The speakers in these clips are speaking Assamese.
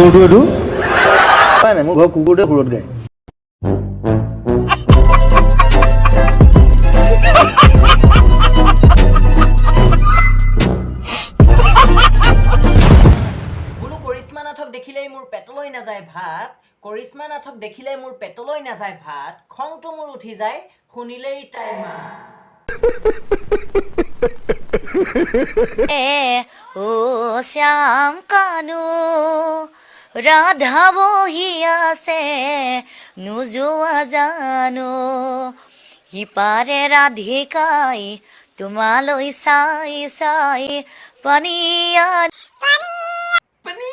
কুকুৰটো এইটো পাই নাই মোৰ ঘৰ কুকুৰটোৱে সুৰত গায় কৰিশ্মা নাথক দেখিলেই মোৰ পেটলৈ নাযায় ভাত কৰিশ্মা নাথক দেখিলেই মোৰ পেটলৈ নাযায় ভাত খংটো মোৰ উঠি যায় শুনিলেই তাই মা ও শ্যাম কানু ৰাধা বহি আছে নোযোৱা জানো সিপাৰে ৰাধিকাই তোমালৈ চাই চাই পানীয়া পানী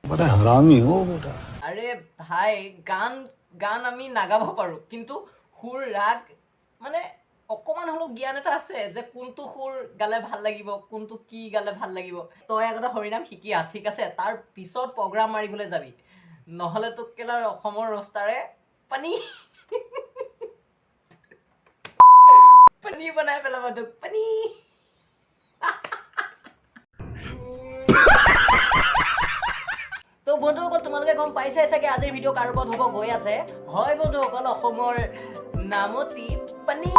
বড় হাৰামি হো বেটা আৰে ভাই গান গান আমি নাগাব পাৰো কিন্তু সুৰ ৰাগ মানে অকমান হলো জ্ঞান এটা আছে যে কোনটো সুৰ গালে ভাল লাগিব কোনটো কি গালে ভাল লাগিব তই আগতে হৰিনাম শিকিয়া ঠিক আছে তাৰ পিছত প্ৰগ্ৰাম মাৰিবলৈ যাবি নহলে তো কেলাৰ অসমৰ ৰস্তাৰে পানী পানী বনাই পেলাব তোক পানী তো বন্ধুসকল তোমালোকে গম পাইছাই চাগে আজিৰ ভিডিঅ' কাৰ ওপৰত হ'ব গৈ আছে হয় বন্ধুসকল অসমৰ নামতি পানী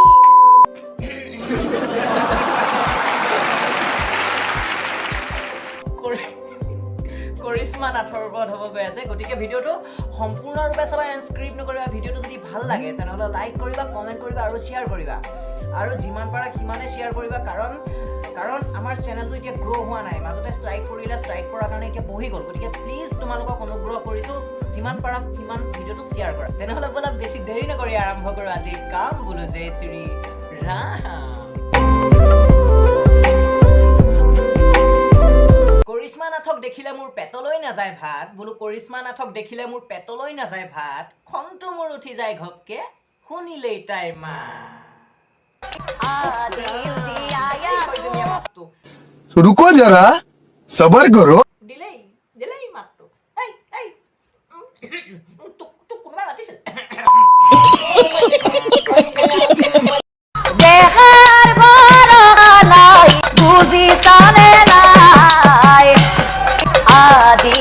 কৰিশ্মা নাথৰ ওপৰত হ'ব গৈ আছে গতিকে ভিডিঅ'টো সম্পূৰ্ণৰূপে চাবা এণ্ড স্ক্ৰিপ্ট নকৰিবা ভিডিঅ'টো যদি ভাল লাগে তেনেহ'লে লাইক কৰিবা কমেণ্ট কৰিবা আৰু শ্বেয়াৰ কৰিবা আৰু যিমান পাৰা সিমানে শ্বেয়াৰ কৰিবা কাৰণ আমাৰ চেনেলটো এতিয়া গ্ৰ' হোৱা নাই মাজতে ষ্ট্ৰাইক কৰিলে ষ্ট্ৰাইক কৰাৰ কাৰণে এতিয়া বহি গ'ল গতিকে প্লিজ তোমালোকক অনুগ্ৰহ কৰিছোঁ যিমান পাৰা সিমান ভিডিঅ'টো শ্বেয়াৰ কৰা তেনেহ'লে বোলা বেছি দেৰি নকৰি আৰম্ভ কৰোঁ আজিৰ কাম বোলো জয় শ্ৰী ৰাম কৰিশ্মা নাথক দেখিলে মোৰ পেটলৈ নাযায় ভাত বোলো কৰিশ্মা নাথক দেখিলে মোৰ পেটলৈ নাযায় ভাত খংটো মোৰ উঠি যায় ঘপকে শুনিলেই তাইৰ মা रुको जरा सबर करो দিলেই মাতটো এই তোক কোনোবাই মাতিছিল দেখার বড়ালাই বুঝি তানে নাই আদি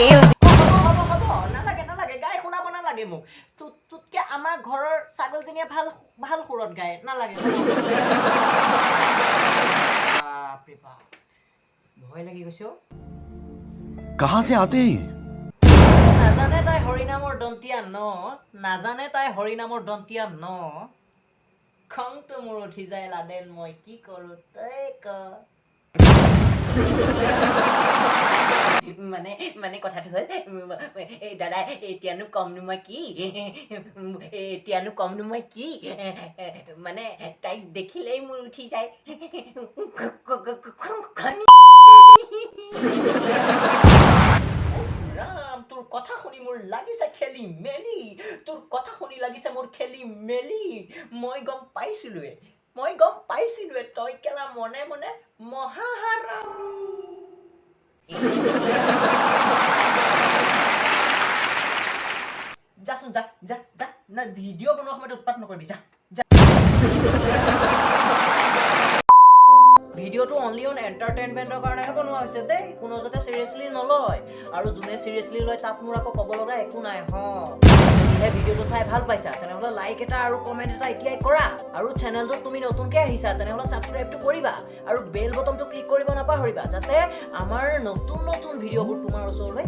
নালাগে গাই শুনাব নালাগে মোক তোতকে আমাৰ ঘৰৰ ছাগলজনীয়ে ভাল সুৰত গায় নালাগে ভয় লাগি গৈছে कहां से आते हैं নাজানে তাই হৰিনামৰ দন্তীয়া নাজানে তাই হৰিনামৰ দন্তীয়া খংটো মোৰ উঠি যায় লাদেন মই কি কৰো তই ক মানে কথাটো হ'ল এই দাদা এতিয়ানো কমনো মই কি মানে তাইক দেখিলেই মোৰ উঠি যায় ৰাম তোৰ কথা শুনি মোৰ লাগিছে খেলি মেলি মই গম পাইছিলোৱে তই কেলা মনে মনে মহাহাৰামী যাচোন যা না ভিডিঅ' বনোৱা সময়ত উৎপাত নকৰিবি যা ভিডিঅ'টো অনলি অন এণ্টাৰটেইনমেণ্টৰ কাৰণেহে বনোৱা হৈছে দেই কোনো যাতে চিৰিয়াছলি নলয় আৰু যোনে চিৰিয়াছলি লয় তাত মোৰ আকৌ ক'ব লগা একো নাই যদিহে ভিডিঅ'টো চাই ভাল পাইছা তেনেহ'লে লাইক এটা আৰু কমেণ্ট এটা এতিয়াই কৰা আৰু চেনেলটোত তুমি নতুনকৈ আহিছা তেনেহ'লে ছাবস্ক্ৰাইবটো কৰিবা আৰু বেল বটনটো ক্লিক কৰিব নাপাহৰিবা যাতে আমাৰ নতুন ভিডিঅ'বোৰ তোমাৰ ওচৰলৈ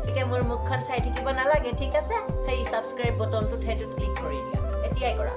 গতিকে মোৰ মুখখন চাই থাকিব নালাগে ঠিক আছে সেই ছাবস্ক্ৰাইব বটনটোত সেইটোত ক্লিক কৰি দিয়া এতিয়াই কৰা